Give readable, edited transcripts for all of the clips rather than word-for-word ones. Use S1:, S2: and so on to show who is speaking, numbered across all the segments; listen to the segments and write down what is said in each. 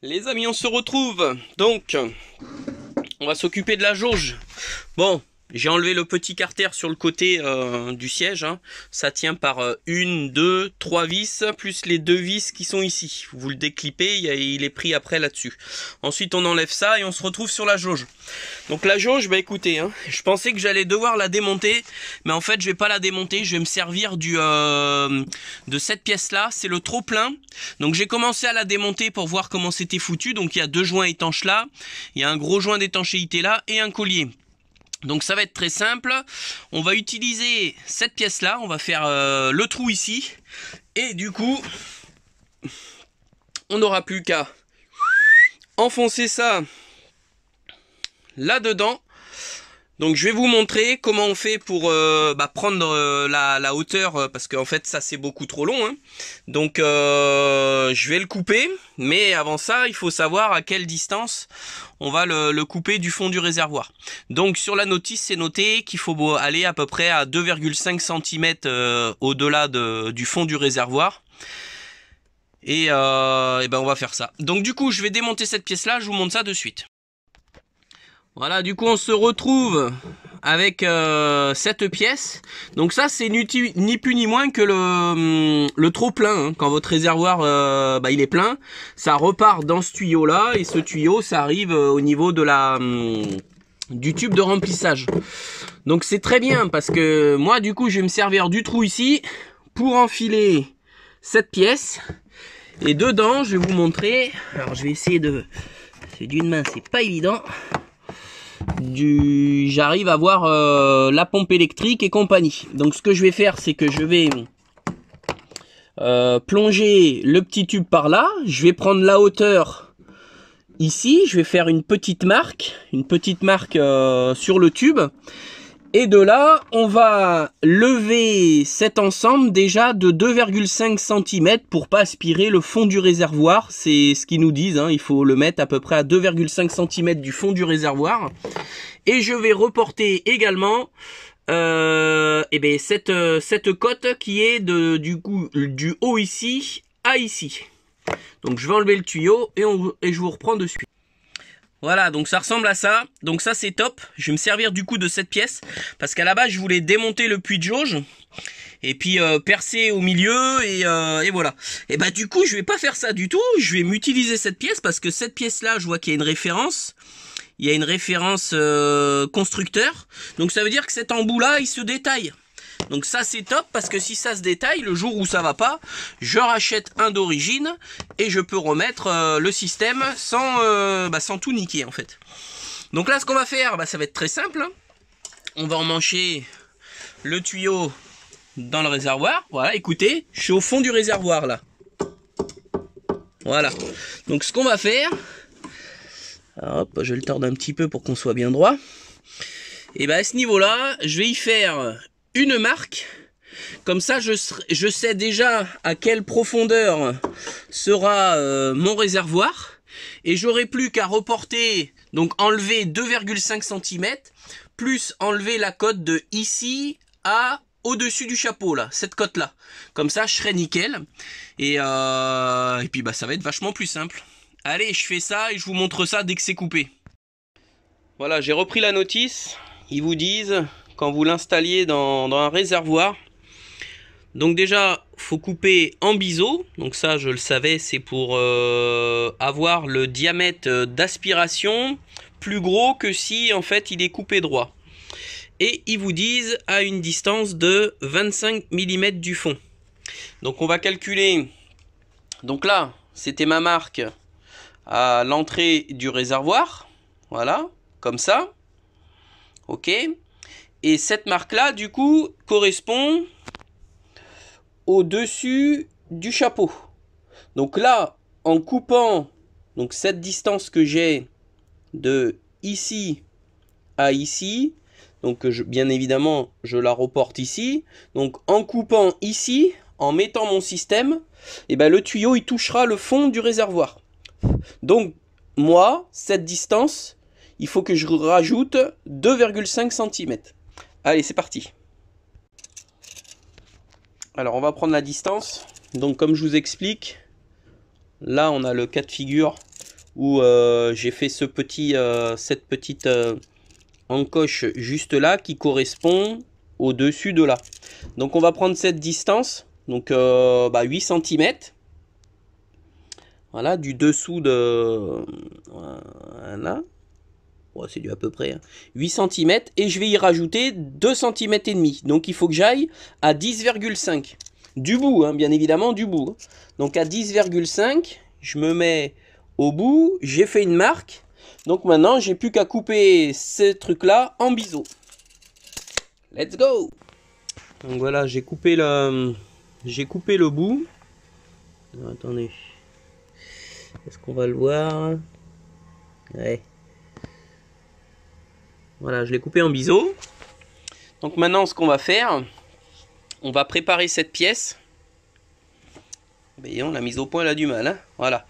S1: Les amis, on se retrouve. Donc, on va s'occuper de la jauge. Bon, j'ai enlevé le petit carter sur le côté du siège. Hein. Ça tient par une, deux, trois vis, plus les deux vis qui sont ici. Vous le déclipez, il est pris après là-dessus. Ensuite, on enlève ça et on se retrouve sur la jauge. Donc la jauge, bah écoutez, hein, je pensais que j'allais devoir la démonter, mais en fait, je vais pas la démonter. Je vais me servir de cette pièce-là. C'est le trop-plein. Donc j'ai commencé à la démonter pour voir comment c'était foutu. Donc il y a deux joints étanches là, il y a un gros joint d'étanchéité là et un collier. Donc ça va être très simple, on va utiliser cette pièce là, on va faire le trou ici, et du coup, on n'aura plus qu'à enfoncer ça là-dedans. Donc je vais vous montrer comment on fait pour prendre la hauteur, parce qu'en fait ça c'est beaucoup trop long. Hein. Donc je vais le couper, mais avant ça il faut savoir à quelle distance on va le couper du fond du réservoir. Donc sur la notice c'est noté qu'il faut aller à peu près à 2,5 cm au-delà du fond du réservoir. Et ben on va faire ça. Donc du coup je vais démonter cette pièce là, je vous montre ça de suite. Voilà, du coup on se retrouve avec cette pièce. Donc ça c'est ni plus ni moins que le trop plein. Hein. Quand votre réservoir il est plein, ça repart dans ce tuyau là, et ce tuyau ça arrive au niveau de du tube de remplissage. Donc c'est très bien, parce que moi du coup je vais me servir du trou ici pour enfiler cette pièce, et dedans je vais vous montrer. Alors je vais essayer de... C'est d'une main, c'est pas évident. J'arrive à voir la pompe électrique et compagnie. Donc ce que je vais faire, c'est que je vais plonger le petit tube par là. Je vais prendre la hauteur ici. Je vais faire une petite marque sur le tube. Et de là, on va lever cet ensemble déjà de 2,5 cm pour pas aspirer le fond du réservoir. C'est ce qu'ils nous disent, hein. Il faut le mettre à peu près à 2,5 cm du fond du réservoir. Et je vais reporter également cette cote qui est du haut ici à ici. Donc je vais enlever le tuyau et je vous reprends de suite. Voilà, donc ça ressemble à ça. Donc ça c'est top. Je vais me servir du coup de cette pièce, parce qu'à la base je voulais démonter le puits de jauge et puis percer au milieu, et voilà. Et bah du coup je vais pas faire ça du tout. Je vais m'utiliser cette pièce, parce que cette pièce là, je vois qu'il y a une référence. Il y a une référence constructeur. Donc ça veut dire que cet embout là il se détaille. Donc ça c'est top, parce que si ça se détaille, le jour où ça va pas, je rachète un d'origine et je peux remettre le système sans tout niquer en fait. Donc là ce qu'on va faire, ça va être très simple. On va emmancher le tuyau dans le réservoir. Voilà, écoutez, je suis au fond du réservoir là. Voilà. Donc ce qu'on va faire, hop, je le torde un petit peu pour qu'on soit bien droit. Et à ce niveau là, je vais y faire une marque. Comme ça je sais déjà à quelle profondeur sera mon réservoir, et j'aurai plus qu'à reporter, donc enlever 2,5 cm plus enlever la cote de ici à au-dessus du chapeau là, cette cote là. Comme ça je serai nickel, et puis ça va être vachement plus simple. Allez, je fais ça et je vous montre ça dès que c'est coupé. Voilà, j'ai repris la notice. Ils vous disent, quand vous l'installiez dans un réservoir, donc déjà faut couper en biseau. Donc ça je le savais, c'est pour avoir le diamètre d'aspiration plus gros que si en fait il est coupé droit. Et ils vous disent à une distance de 25 mm du fond. Donc on va calculer. Donc là c'était ma marque à l'entrée du réservoir, voilà, comme ça, ok. Et cette marque là du coup correspond au-dessus du chapeau. Donc là, en coupant donc cette distance que j'ai de ici à ici, donc bien évidemment je la reporte ici, donc en coupant ici, en mettant mon système, le tuyau il touchera le fond du réservoir. Donc moi, cette distance, il faut que je rajoute 2,5 cm. Allez, c'est parti. Alors on va prendre la distance. Donc comme je vous explique, là on a le cas de figure où j'ai fait cette petite encoche juste là qui correspond au-dessus de là. Donc on va prendre cette distance, donc 8 cm. Voilà, du dessous de... Voilà. Oh, c'est du à peu près. Hein. 8 cm. Et je vais y rajouter 2 cm et demi. Donc il faut que j'aille à 10,5. Du bout, hein, bien évidemment, du bout. Donc à 10,5, je me mets au bout. J'ai fait une marque. Donc maintenant, j'ai plus qu'à couper ce truc-là en biseau. Let's go! Donc voilà, j'ai coupé le bout. Alors, attendez. Est-ce qu'on va le voir? Ouais. Voilà, je l'ai coupé en biseau. Donc maintenant, ce qu'on va faire, on va préparer cette pièce. Voyons, la mise au point, elle a du mal. Hein, voilà.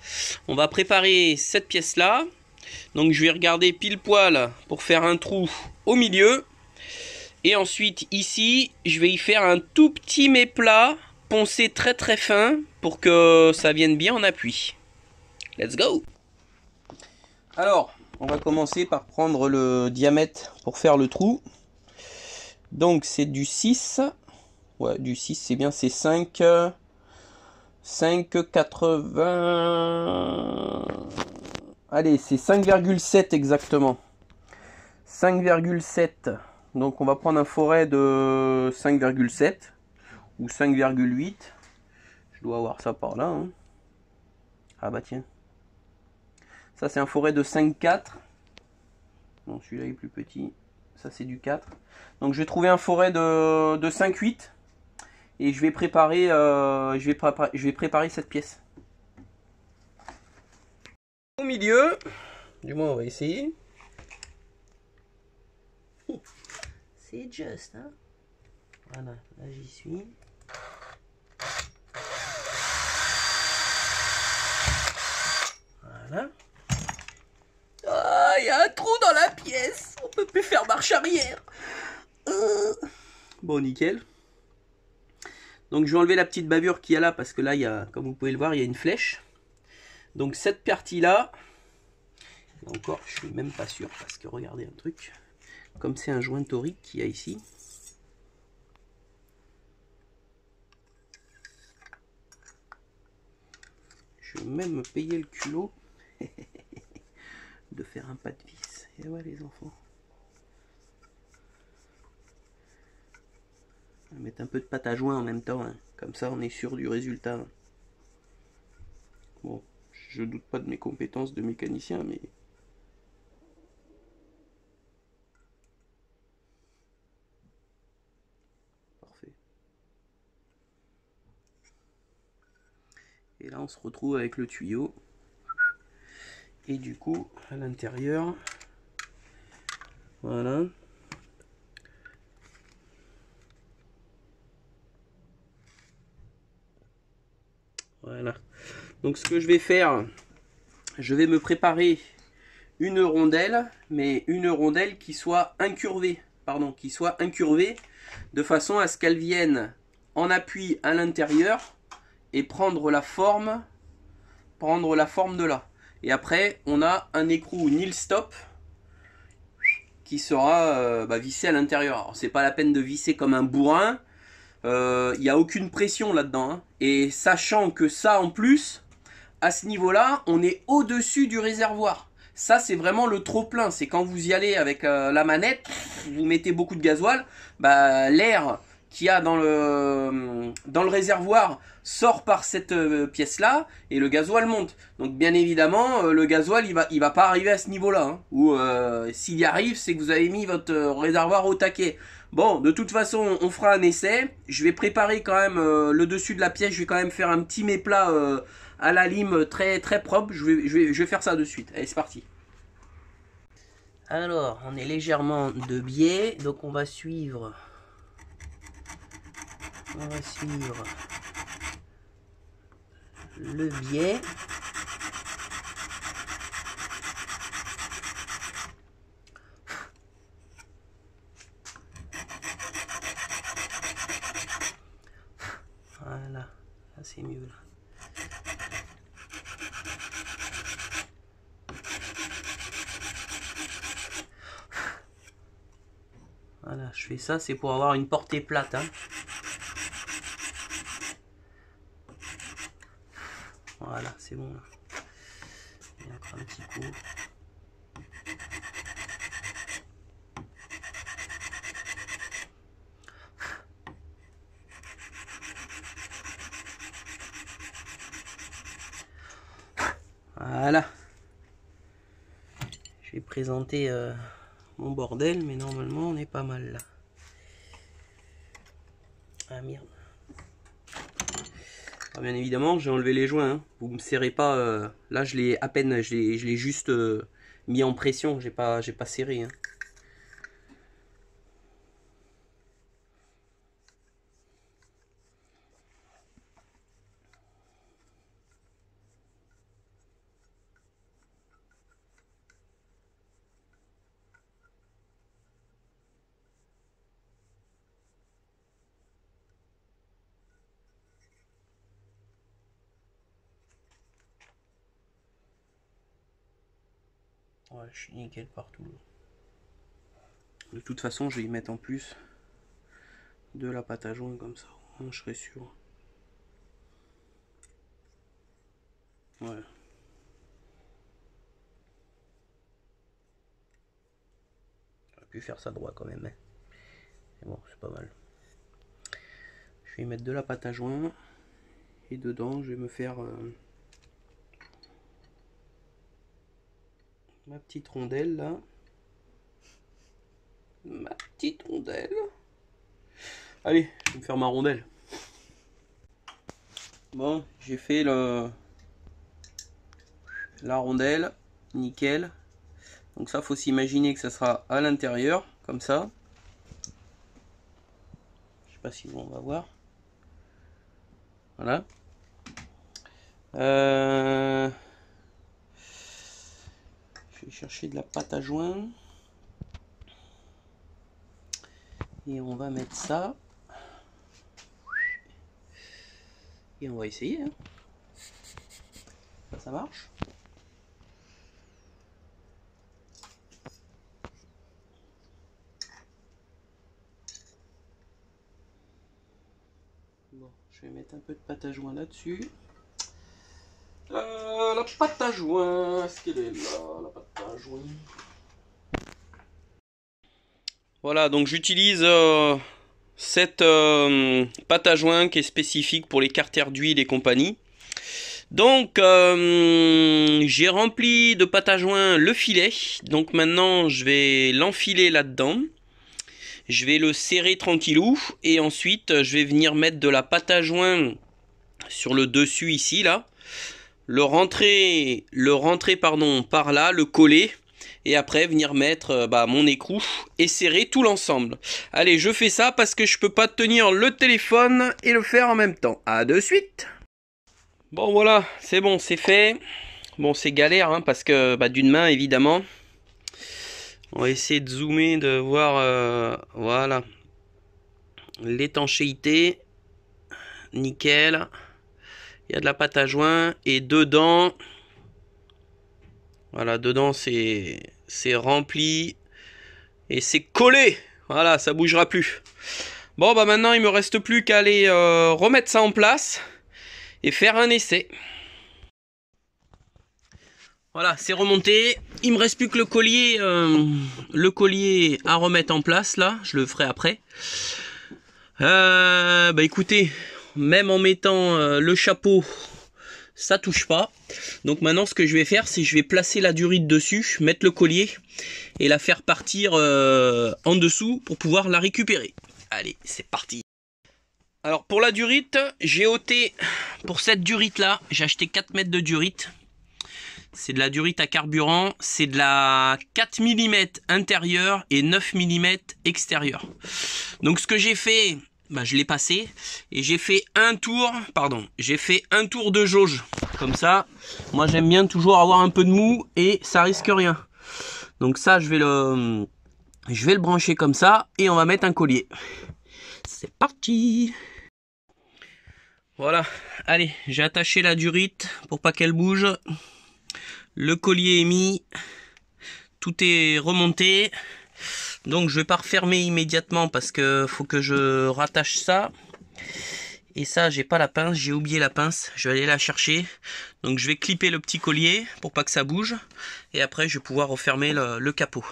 S1: On va préparer cette pièce-là. Donc je vais regarder pile poil pour faire un trou au milieu. Et ensuite, ici, je vais y faire un tout petit méplat poncé très très fin pour que ça vienne bien en appui. Let's go! Alors, on va commencer par prendre le diamètre pour faire le trou. Donc c'est du 6. Ouais, du 6 c'est bien, c'est 5,80. Allez, c'est 5,7 exactement. 5,7. Donc on va prendre un forêt de 5,7 ou 5,8. Je dois avoir ça par là. Hein. Ah bah tiens. Ça c'est un forêt de 5,4. Bon, celui-là est plus petit. Ça c'est du 4. Donc je vais trouver un forêt de 5,8. Et je vais préparer cette pièce. Au milieu, du moins on va essayer. C'est juste, hein. Voilà, là j'y suis. Voilà. Ah, il y a un trou dans la pièce. On peut plus faire marche arrière. Bon, nickel. Donc je vais enlever la petite bavure qu'il y a là parce que là, il y a, comme vous pouvez le voir, il y a une flèche. Donc cette partie-là, encore, je suis même pas sûr parce que regardez un truc. Comme c'est un joint torique qu'il y a ici. Je vais même me payer le culot de faire un pas de vis. Et ouais les enfants. On va mettre un peu de pâte à joint en même temps. Hein. Comme ça on est sûr du résultat. Bon, je doute pas de mes compétences de mécanicien, mais... Parfait. Et là on se retrouve avec le tuyau. Et du coup, à l'intérieur, voilà. Voilà. Donc ce que je vais faire, je vais me préparer une rondelle, mais une rondelle qui soit incurvée, pardon, qui soit incurvée, de façon à ce qu'elle vienne en appui à l'intérieur et prendre la forme de là. Et après, on a un écrou nil stop qui sera vissé à l'intérieur. Alors c'est pas la peine de visser comme un bourrin. Il n'y a aucune pression là-dedans. Hein. Et sachant que ça en plus, à ce niveau-là, on est au-dessus du réservoir. Ça c'est vraiment le trop plein. C'est quand vous y allez avec la manette, vous mettez beaucoup de gasoil, l'air qu'il y a dans le réservoir sort par cette pièce là et le gasoil monte. Donc bien évidemment le gasoil il va pas arriver à ce niveau là. Hein. Ou s'il y arrive c'est que vous avez mis votre réservoir au taquet. Bon, de toute façon, on fera un essai. Je vais préparer quand même le dessus de la pièce. Je vais quand même faire un petit méplat à la lime très très propre. Je vais faire ça de suite. Allez, c'est parti. Alors, on est légèrement de biais. Donc, on va suivre le biais. Voilà, là c'est mieux là. fais ça, c'est pour avoir une portée plate. Hein. Voilà, c'est bon. Là. Et encore un petit coup. Voilà. Je vais présenter mon bordel, mais normalement on est pas mal là. Ah merde. Alors, bien évidemment, j'ai enlevé les joints. Hein. Vous me serrez pas. Là, je l'ai à peine, je l'ai juste mis en pression. J'ai pas serré. Hein. Ouais, je suis nickel partout. De toute façon, je vais y mettre en plus de la pâte à joint comme ça. Je serai sûr. Ouais. J'aurais pu faire ça droit quand même. Hein. Mais bon, c'est pas mal. Je vais y mettre de la pâte à joint. Et dedans, je vais me faire ma petite rondelle là. Ma petite rondelle. Allez, je vais me faire ma rondelle. Bon, j'ai fait la rondelle. Nickel. Donc ça, faut s'imaginer que ça sera à l'intérieur, comme ça. Je sais pas si on va voir. Voilà. Je vais chercher de la pâte à joint. Et on va mettre ça. Et on va essayer. Hein. Ça marche. Bon, je vais mettre un peu de pâte à joint là-dessus. La pâte à joint, est-ce qu'elle est là, la pâte à joint? Voilà, donc j'utilise cette pâte à joint qui est spécifique pour les carters d'huile et compagnie. Donc j'ai rempli de pâte à joint le filet. Donc maintenant je vais l'enfiler là-dedans. Je vais le serrer tranquillou. Et ensuite je vais venir mettre de la pâte à joint sur le dessus ici là. Le rentrer par là, le coller. Et après venir mettre mon écrou et serrer tout l'ensemble. Allez, je fais ça parce que je peux pas tenir le téléphone et le faire en même temps. À de suite. Bon voilà, c'est bon, c'est fait. Bon, c'est galère hein, parce que d'une main évidemment. On va essayer de zoomer, de voir voilà l'étanchéité. Nickel. Il y a de la pâte à joint et dedans. Voilà, dedans c'est rempli et c'est collé. Voilà, ça bougera plus. Bon, maintenant il me reste plus qu'à aller remettre ça en place et faire un essai. Voilà, c'est remonté. Il me reste plus que le collier à remettre en place là. Je le ferai après. Écoutez, même en mettant le chapeau, ça touche pas. Donc maintenant ce que je vais faire, c'est je vais placer la durite dessus, mettre le collier et la faire partir en dessous pour pouvoir la récupérer. Allez, c'est parti. Alors pour la durite, j'ai ôté, pour cette durite là, j'ai acheté 4 mètres de durite. C'est de la durite à carburant, c'est de la 4 mm intérieure et 9 mm extérieure. Donc ce que j'ai fait, je l'ai passé et j'ai fait un tour, de jauge. Comme ça, moi j'aime bien toujours avoir un peu de mou et ça risque rien. Donc ça, je vais le brancher comme ça et on va mettre un collier. C'est parti. Voilà, allez, j'ai attaché la durite pour pas qu'elle bouge. Le collier est mis, tout est remonté. Donc je vais pas refermer immédiatement parce que faut que je rattache ça. Et ça, j'ai pas la pince, j'ai oublié la pince, je vais aller la chercher. Donc je vais clipper le petit collier pour pas que ça bouge. Et après je vais pouvoir refermer le capot.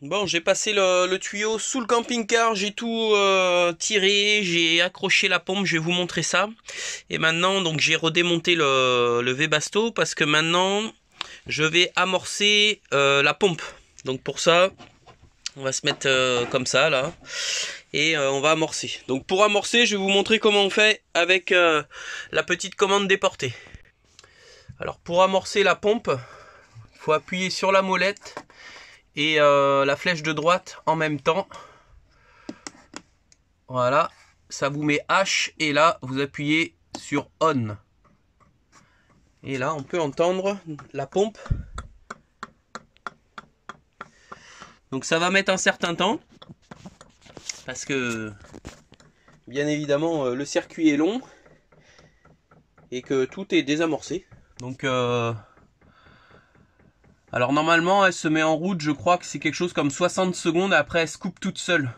S1: Bon, j'ai passé le tuyau sous le camping-car, j'ai tout tiré, j'ai accroché la pompe, je vais vous montrer ça. Et maintenant, donc j'ai redémonté le Webasto parce que maintenant, je vais amorcer la pompe. Donc pour ça, on va se mettre comme ça là. Et on va amorcer. Donc pour amorcer, je vais vous montrer comment on fait avec la petite commande déportée. Alors pour amorcer la pompe, il faut appuyer sur la molette et la flèche de droite en même temps. Voilà, ça vous met H et là vous appuyez sur ON. Et là on peut entendre la pompe. Donc ça va mettre un certain temps. Parce que, bien évidemment, le circuit est long et que tout est désamorcé. Donc, alors normalement, elle se met en route, je crois que c'est quelque chose comme 60 secondes, après elle se coupe toute seule.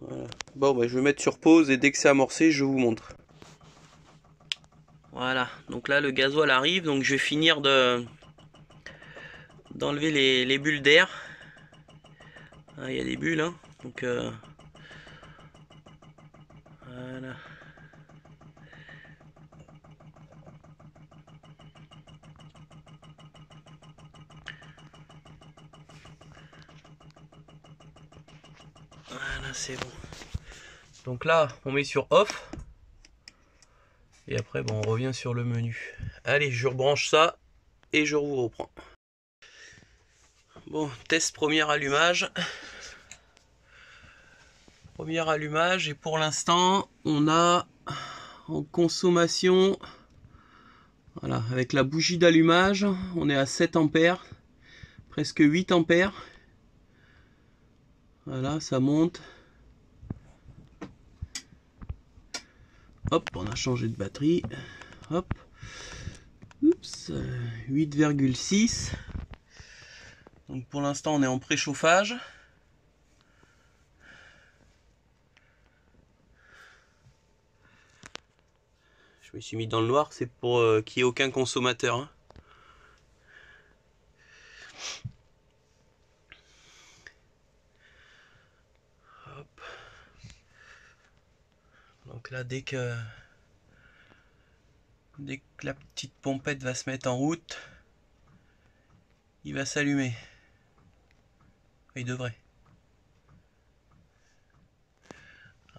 S1: Voilà. Bon, bah, je vais mettre sur pause et dès que c'est amorcé, je vous montre. Voilà, donc là le gasoil arrive, donc je vais finir d'enlever les bulles d'air. Ah, il y a des bulles, hein. Donc voilà. Voilà, c'est bon. Donc là, on met sur off. Et après, bon, on revient sur le menu. Allez, je rebranche ça et je vous reprends. Bon, test premier allumage. Premier allumage et pour l'instant, on a en consommation, voilà, avec la bougie d'allumage, on est à 7 ampères, presque 8 ampères. Voilà, ça monte. Hop, on a changé de batterie. Hop. Oups, 8,6. Donc pour l'instant on est en préchauffage. Je me suis mis dans le noir, c'est pour qu'il n'y ait aucun consommateur. Hein. Hop. Donc là dès que la petite pompette va se mettre en route, il va s'allumer. Il devrait.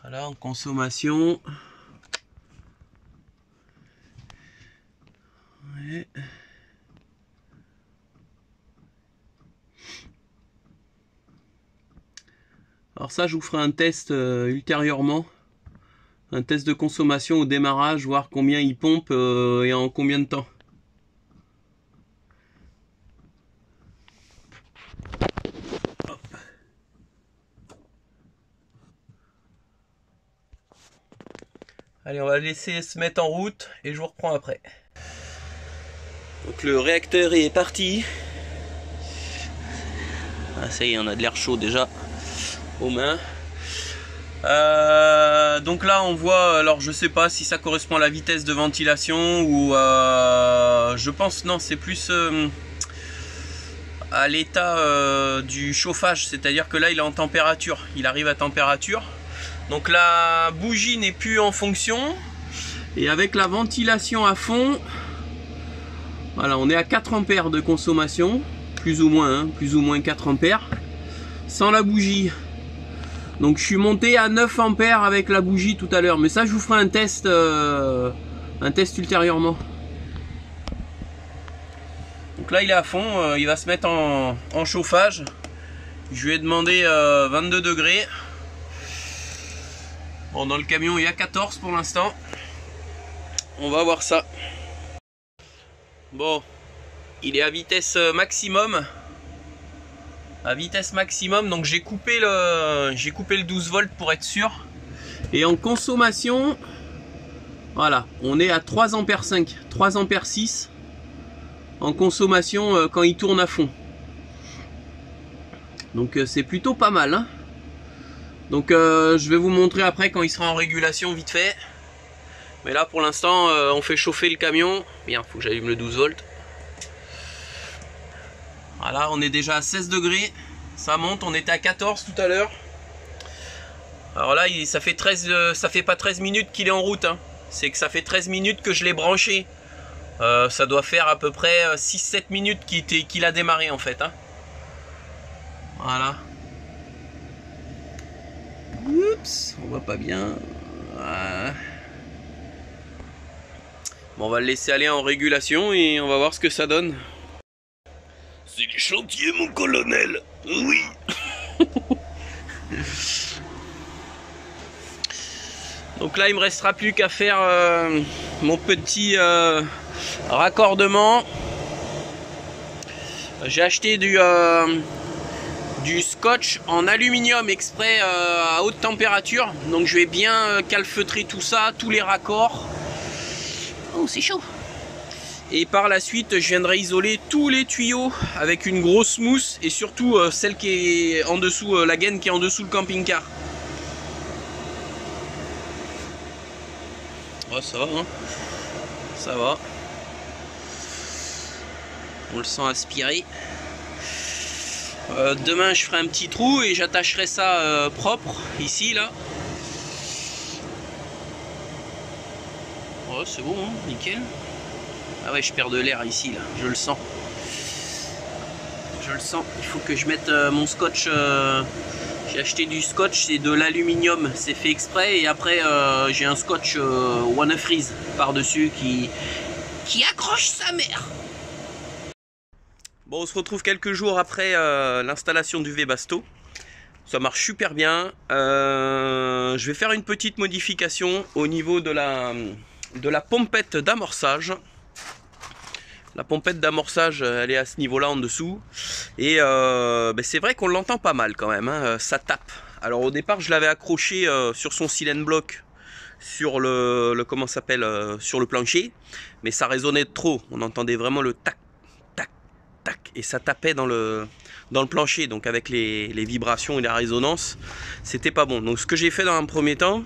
S1: Voilà, en consommation. Ouais. Alors ça, je vous ferai un test ultérieurement. Un test de consommation au démarrage, voir combien il pompe et en combien de temps. Hop. Allez, on va laisser se mettre en route et je vous reprends après. Donc le réacteur est parti. Ah, ça y est, on a de l'air chaud déjà aux mains. Donc là on voit, alors je sais pas si ça correspond à la vitesse de ventilation ou je pense non, c'est plus à l'état du chauffage, c'est-à-dire que là il est en température, il arrive à température. Donc la bougie n'est plus en fonction et avec la ventilation à fond, voilà, on est à 4 ampères de consommation, plus ou moins 4 ampères sans la bougie. Donc je suis monté à 9 ampères avec la bougie tout à l'heure. Mais ça je vous ferai un test ultérieurement. Donc là il est à fond, il va se mettre en chauffage. Je lui ai demandé 22 degrés. Bon, dans le camion il y a 14 pour l'instant. On va voir ça. Bon, il est à vitesse maximum. À vitesse maximum, donc j'ai coupé le 12 volts pour être sûr. Et en consommation, voilà, on est à 3 ampères 5, 3 ampères 6 en consommation quand il tourne à fond. Donc c'est plutôt pas mal, hein. Donc je vais vous montrer après quand il sera en régulation vite fait. Mais là pour l'instant on fait chauffer le camion. Bien, faut que j'allume le 12 volts. Voilà, on est déjà à 16 degrés. Ça monte, on était à 14 tout à l'heure. Alors là, ça fait pas 13 minutes qu'il est en route, hein. C'est que ça fait 13 minutes que je l'ai branché. Ça doit faire à peu près 6-7 minutes qu'il a démarré en fait, hein. Voilà. Oups, on voit pas bien. Voilà. Bon, on va le laisser aller en régulation et on va voir ce que ça donne. C'est du chantier, mon colonel. Oui. Donc là, il me restera plus qu'à faire mon petit raccordement. J'ai acheté du scotch en aluminium exprès à haute température. Donc je vais bien calfeutrer tout ça, tous les raccords. Oh, c'est chaud. Et par la suite, je viendrai isoler tous les tuyaux avec une grosse mousse et surtout celle qui est en dessous, la gaine qui est en dessous le camping-car. Oh, ça va, hein. Ça va. On le sent aspirer. Demain, je ferai un petit trou et j'attacherai ça propre ici, là. Oh, c'est bon, hein, nickel. Ah ouais, je perds de l'air ici, là. Je le sens. Je le sens. Il faut que je mette mon scotch. J'ai acheté du scotch, c'est de l'aluminium. C'est fait exprès. Et après, j'ai un scotch One Freeze par-dessus qui accroche sa mère. Bon, on se retrouve quelques jours après l'installation du Webasto. Ça marche super bien. Je vais faire une petite modification au niveau de la pompette d'amorçage. La pompette d'amorçage, elle est à ce niveau-là en dessous. Et c'est vrai qu'on l'entend pas mal quand même, hein, ça tape. Alors au départ, je l'avais accroché sur son silent block, sur comment ça s'appelle, sur le plancher. Mais ça résonnait trop. On entendait vraiment le tac, tac, tac. Et ça tapait dans le plancher. Donc avec les vibrations et la résonance, c'était pas bon. Donc ce que j'ai fait dans un premier temps,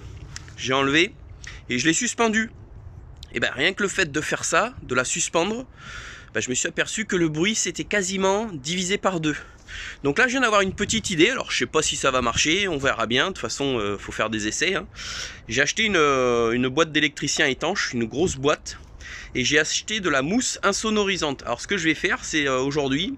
S1: j'ai enlevé et je l'ai suspendu. Et bien rien que le fait de faire ça, de la suspendre, je me suis aperçu que le bruit s'était quasiment divisé par deux. Donc là je viens d'avoir une petite idée, alors je sais pas si ça va marcher, on verra bien, de toute façon faut faire des essais, hein. J'ai acheté une boîte d'électricien étanche, une grosse boîte, et j'ai acheté de la mousse insonorisante. Alors ce que je vais faire, c'est aujourd'hui,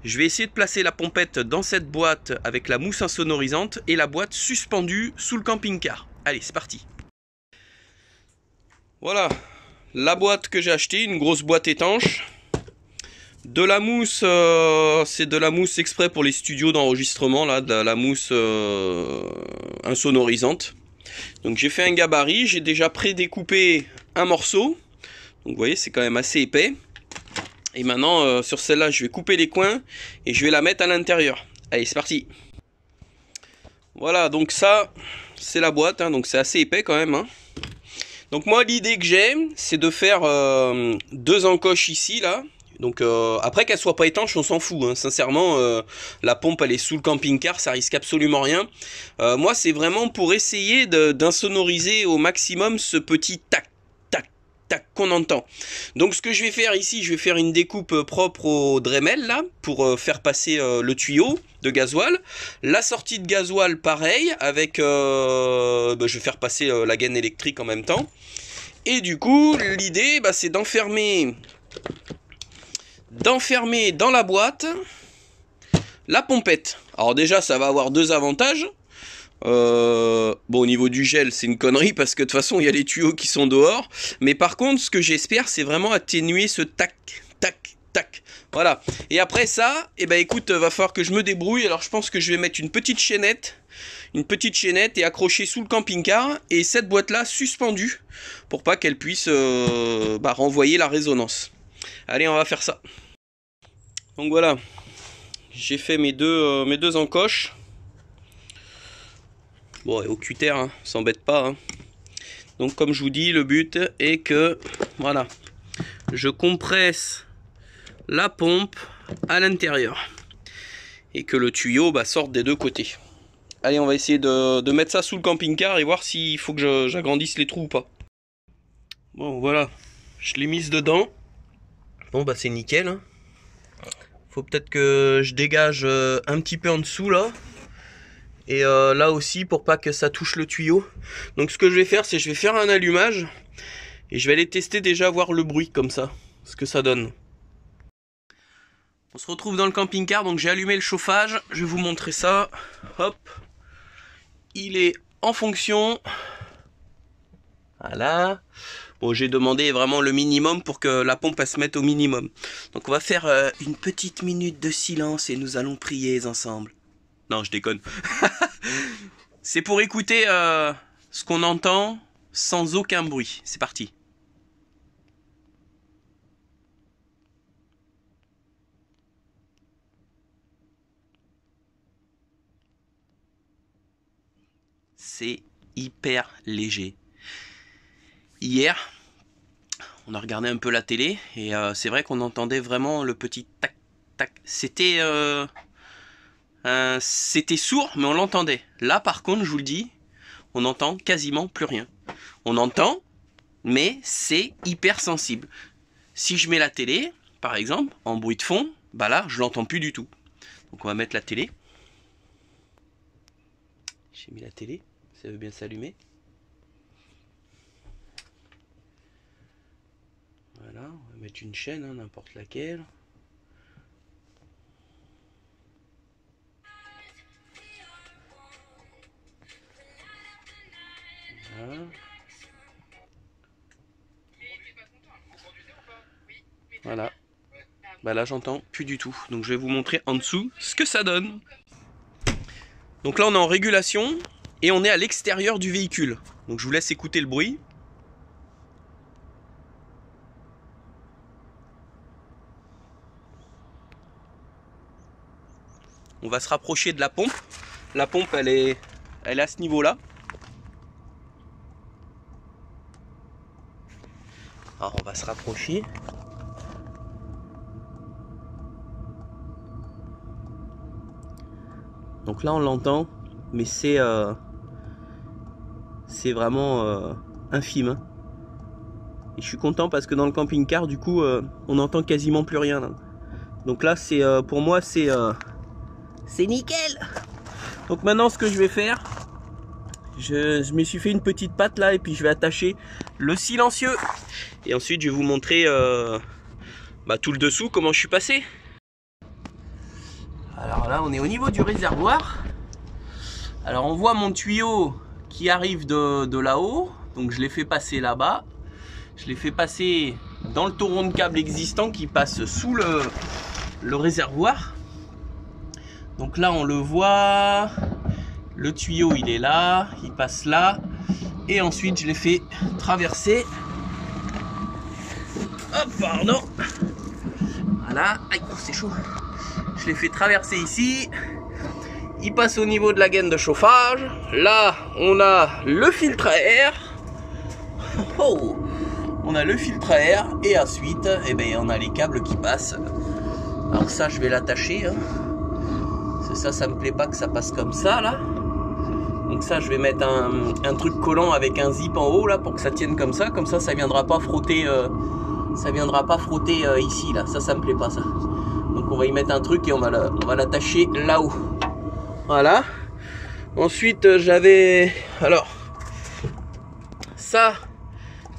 S1: je vais essayer de placer la pompette dans cette boîte avec la mousse insonorisante et la boîte suspendue sous le camping-car. Allez, c'est parti. Voilà, la boîte que j'ai achetée, une grosse boîte étanche. De la mousse, c'est de la mousse exprès pour les studios d'enregistrement, là, de la mousse insonorisante. Donc j'ai fait un gabarit, j'ai déjà prédécoupé un morceau. Donc vous voyez, c'est quand même assez épais. Et maintenant, sur celle-là, je vais couper les coins et je vais la mettre à l'intérieur. Allez, c'est parti. Voilà, donc ça, c'est la boîte, hein, donc c'est assez épais quand même, hein. Donc moi l'idée que j'ai, c'est de faire deux encoches ici là. Donc après qu'elle soit pas étanche, on s'en fout, hein. Sincèrement, la pompe elle est sous le camping-car, ça risque absolument rien. Moi c'est vraiment pour essayer d'insonoriser au maximum ce petit tac tac tac qu'on entend. Donc ce que je vais faire ici, je vais faire une découpe propre au Dremel là pour faire passer le tuyau de gasoil. La sortie de gasoil pareil avec je vais faire passer la gaine électrique en même temps. Et du coup l'idée c'est d'enfermer dans la boîte la pompette. Alors déjà ça va avoir deux avantages. Bon, au niveau du gel c'est une connerie parce que de toute façon il y a les tuyaux qui sont dehors. Mais par contre ce que j'espère c'est vraiment atténuer ce tac tac tac. Voilà. Et après ça, écoute, va falloir que je me débrouille. Alors je pense que je vais mettre une petite chaînette et accrocher sous le camping-car et cette boîte là suspendue pour pas qu'elle puisse renvoyer la résonance. Allez, on va faire ça. Donc voilà, j'ai fait mes deux encoches. Bon, et au cutter, hein, s'embête pas. Hein. Donc comme je vous dis, le but est que, voilà, je compresse la pompe à l'intérieur. Et que le tuyau sorte des deux côtés. Allez, on va essayer de mettre ça sous le camping-car et voir s'il faut que j'agrandisse les trous ou pas. Bon, voilà, je l'ai mise dedans. Bon, c'est nickel. Hein. Faut peut-être que je dégage un petit peu en dessous, là. Et là aussi, pour pas que ça touche le tuyau. Donc, ce que je vais faire, c'est que je vais faire un allumage. Et je vais aller tester déjà, voir le bruit, comme ça. Ce que ça donne. On se retrouve dans le camping-car, donc j'ai allumé le chauffage. Je vais vous montrer ça. Hop. Il est en fonction. Voilà. Bon, j'ai demandé vraiment le minimum pour que la pompe elle se mette au minimum. Donc on va faire une petite minute de silence et nous allons prier ensemble. Non, je déconne. C'est pour écouter ce qu'on entend sans aucun bruit. C'est parti. C'est hyper léger. Hier, on a regardé un peu la télé et c'est vrai qu'on entendait vraiment le petit tac tac. C'était sourd, mais on l'entendait. Là, par contre, je vous le dis, on n'entend quasiment plus rien. On entend, mais c'est hyper sensible. Si je mets la télé, par exemple, en bruit de fond, là, je l'entends plus du tout. Donc on va mettre la télé. J'ai mis la télé. Ça veut bien s'allumer. Voilà, on va mettre une chaîne, hein, n'importe laquelle. Voilà. Voilà. Là j'entends plus du tout. Donc je vais vous montrer en dessous ce que ça donne. Donc là on est en régulation. Et on est à l'extérieur du véhicule. Donc je vous laisse écouter le bruit. On va se rapprocher de la pompe. La pompe elle est à ce niveau-là. Alors on va se rapprocher. Donc là on l'entend. Mais c'est vraiment infime. Hein. Et je suis content parce que dans le camping-car, du coup, on n'entend quasiment plus rien. Là. Donc là, c'est pour moi, c'est nickel. Donc maintenant, ce que je vais faire, je me suis fait une petite patte là et puis je vais attacher le silencieux. Et ensuite, je vais vous montrer tout le dessous, comment je suis passé. Alors là, on est au niveau du réservoir. Alors on voit mon tuyau qui arrive de là-haut, donc je l'ai fait passer là-bas. Je l'ai fait passer dans le taureau de câble existant qui passe sous le réservoir. Donc là on le voit, le tuyau il est là, il passe là. Et ensuite je l'ai fait traverser. Hop, pardon. Voilà, aïe, c'est chaud. Je l'ai fait traverser ici. Il passe au niveau de la gaine de chauffage. Là, on a le filtre à air. Oh, on a le filtre à air. Et ensuite, on a les câbles qui passent. Alors ça, je vais l'attacher. Hein. Ça me plaît pas que ça passe comme ça, là. Donc ça, je vais mettre un truc collant avec un zip en haut, là, pour que ça tienne comme ça. Comme ça, ça viendra pas frotter, ici, là. Ça me plaît pas, ça. Donc on va y mettre un truc et on va l'attacher là-haut. Voilà. Ensuite, j'avais... Alors, ça,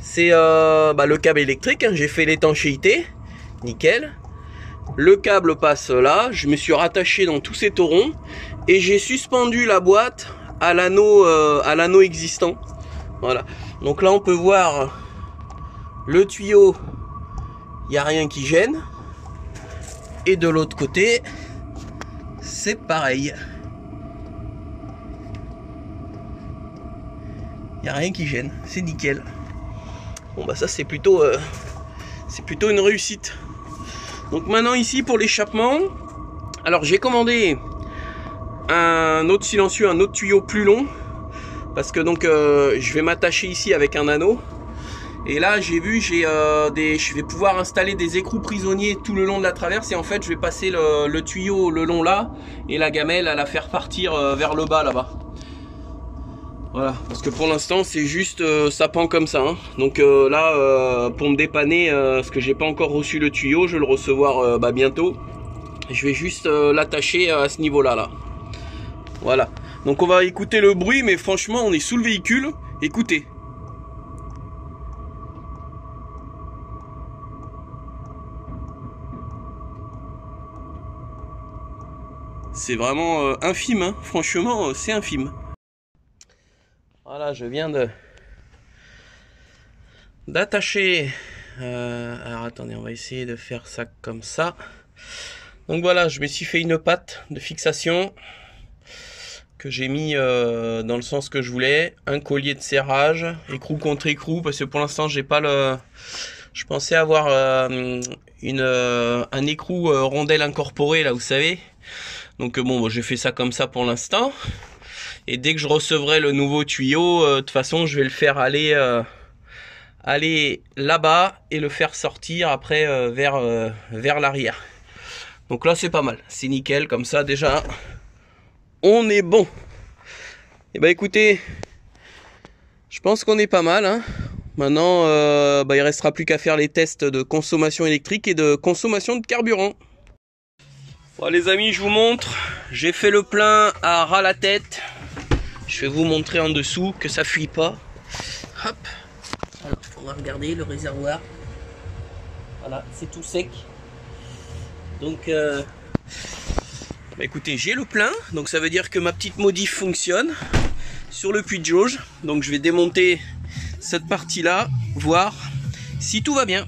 S1: c'est le câble électrique. Hein. J'ai fait l'étanchéité. Nickel. Le câble passe là. Je me suis rattaché dans tous ces taurons. Et j'ai suspendu la boîte à l'anneau existant. Voilà. Donc là, on peut voir le tuyau. Il n'y a rien qui gêne. Et de l'autre côté, c'est pareil. Il n'y a rien qui gêne, c'est nickel. Bon ça c'est plutôt une réussite. Donc maintenant ici pour l'échappement, alors j'ai commandé un autre silencieux, un autre tuyau plus long. parce que donc je vais m'attacher ici avec un anneau. Et là j'ai vu, je vais pouvoir installer des écrous prisonniers tout le long de la traverse, et en fait je vais passer le tuyau le long là, et la gamelle à la faire partir vers le bas là-bas. Voilà, parce que pour l'instant c'est juste ça pend comme ça, hein. Donc là pour me dépanner, parce que j'ai pas encore reçu le tuyau, je vais le recevoir bientôt. Je vais juste l'attacher à ce niveau là. Voilà, donc on va écouter le bruit, mais franchement on est sous le véhicule, écoutez. C'est vraiment infime, hein. Franchement c'est infime. Voilà, je viens d'attacher. Alors attendez, on va essayer de faire ça comme ça. Donc voilà, je me suis fait une patte de fixation que j'ai mis dans le sens que je voulais. Un collier de serrage, écrou contre écrou, parce que pour l'instant j'ai pas le. Je pensais avoir un écrou rondelle incorporé là, vous savez. Donc bon, j'ai fait ça comme ça pour l'instant. Et dès que je recevrai le nouveau tuyau, de toute façon, je vais le faire aller là-bas et le faire sortir après vers l'arrière. Donc là, c'est pas mal. C'est nickel. Comme ça, déjà, on est bon. Et bah écoutez, je pense qu'on est pas mal, hein. Maintenant, il restera plus qu'à faire les tests de consommation électrique et de consommation de carburant. Bon les amis, je vous montre, j'ai fait le plein à ras la tête. Je vais vous montrer en dessous que ça fuit pas. Hop. Alors, on va regarder le réservoir. Voilà, c'est tout sec. Donc, écoutez, j'ai le plein. Donc ça veut dire que ma petite modif fonctionne sur le puits de jauge. Donc je vais démonter cette partie-là, voir si tout va bien.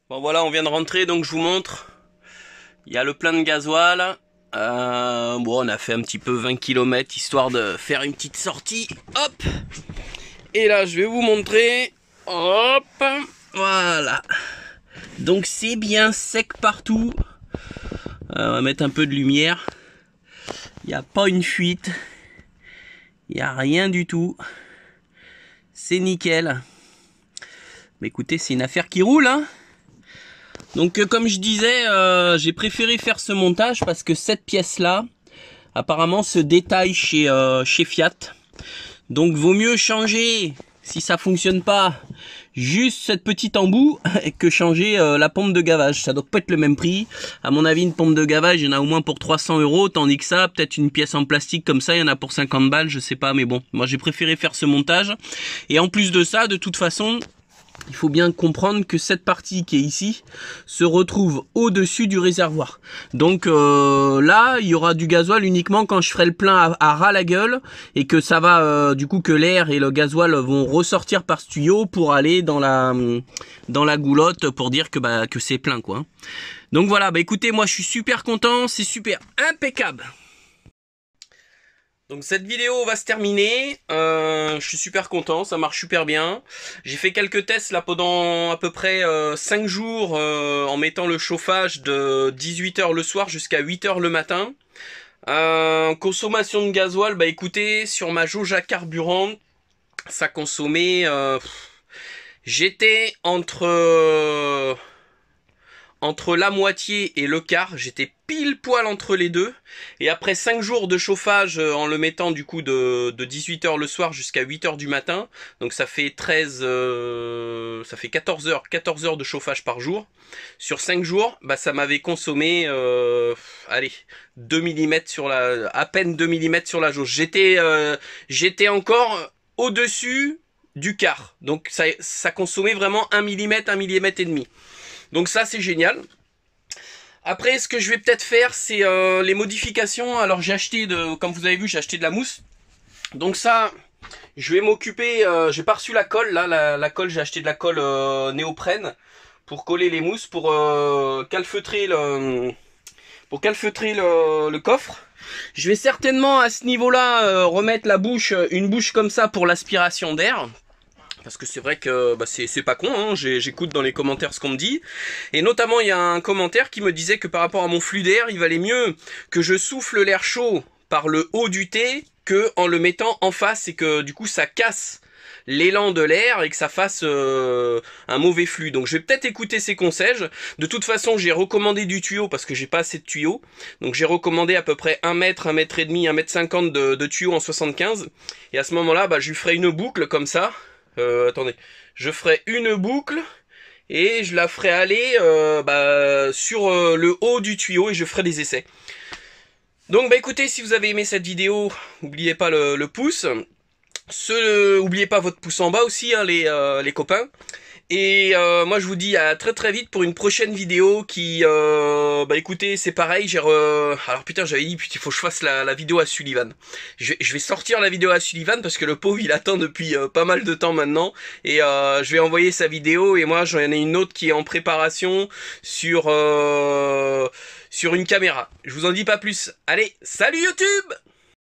S1: Bon voilà, on vient de rentrer, donc je vous montre. Il y a le plein de gasoil. Bon, on a fait un petit peu 20 km histoire de faire une petite sortie. Hop. Et là, je vais vous montrer. Hop. Voilà. Donc c'est bien sec partout. On va mettre un peu de lumière. Il n'y a pas une fuite. Il n'y a rien du tout. C'est nickel. Mais écoutez, c'est une affaire qui roule, hein. Donc comme je disais, j'ai préféré faire ce montage parce que cette pièce-là, apparemment, se détaille chez Fiat. Donc vaut mieux changer, si ça fonctionne pas, juste cette petite embout que changer la pompe de gavage. Ça doit pas être le même prix. À mon avis, une pompe de gavage, il y en a au moins pour 300 €, tandis que ça, peut-être une pièce en plastique comme ça, il y en a pour 50 balles, je sais pas. Mais bon, moi j'ai préféré faire ce montage. Et en plus de ça, de toute façon, il faut bien comprendre que cette partie qui est ici se retrouve au-dessus du réservoir. Donc là, il y aura du gasoil uniquement quand je ferai le plein à ras la gueule et que ça va, du coup, que l'air et le gasoil vont ressortir par ce tuyau pour aller dans la goulotte pour dire que c'est plein, quoi. Donc voilà, écoutez, moi je suis super content, c'est super impeccable. Donc cette vidéo va se terminer, je suis super content, ça marche super bien. J'ai fait quelques tests là pendant à peu près 5 jours en mettant le chauffage de 18 h le soir jusqu'à 8 h le matin. Consommation de gasoil, écoutez, sur ma jauge à carburant, ça consommait... j'étais entre la moitié et le quart, j'étais pile poil entre les deux. Et après 5 jours de chauffage en le mettant du coup de 18 h le soir jusqu'à 8 h du matin, donc ça fait 14 heures de chauffage par jour. Sur 5 jours, ça m'avait consommé allez, 2 mm sur la, à peine 2 mm sur la jauge. J'étais encore au-dessus du quart. Donc ça consommait vraiment 1 mm, 1 mm et demi. Donc ça c'est génial. Après ce que je vais peut-être faire c'est les modifications. Alors j'ai acheté comme vous avez vu, j'ai acheté de la mousse. Donc ça je vais m'occuper, j'ai pas reçu la colle là, la colle, j'ai acheté de la colle néoprène pour coller les mousses, pour calfeutrer le coffre. Je vais certainement à ce niveau-là remettre une bouche comme ça pour l'aspiration d'air. Parce que c'est vrai que c'est pas con, hein. J'écoute dans les commentaires ce qu'on me dit. Et notamment, il y a un commentaire qui me disait que par rapport à mon flux d'air, il valait mieux que je souffle l'air chaud par le haut du thé que en le mettant en face et que du coup ça casse l'élan de l'air et que ça fasse un mauvais flux. Donc je vais peut-être écouter ces conseils. De toute façon, j'ai recommandé du tuyau parce que j'ai pas assez de tuyaux. Donc j'ai recommandé à peu près 1 mètre, 1 mètre et demi, 1 mètre 50 de tuyaux en 75. Et à ce moment-là, bah, je lui ferai une boucle comme ça. Attendez, je ferai une boucle et je la ferai aller sur le haut du tuyau et je ferai des essais. Donc bah écoutez, si vous avez aimé cette vidéo, n'oubliez pas le pouce. Oubliez pas votre pouce en bas aussi, hein, les copains. Et moi je vous dis à très très vite pour une prochaine vidéo qui bah écoutez, c'est pareil, alors putain, j'avais dit il faut que je fasse la vidéo à Sullivan. Je vais sortir la vidéo à Sullivan parce que le pauvre il attend depuis pas mal de temps maintenant et je vais envoyer sa vidéo et moi j'en ai une autre qui est en préparation sur une caméra. Je vous en dis pas plus. Allez, salut YouTube!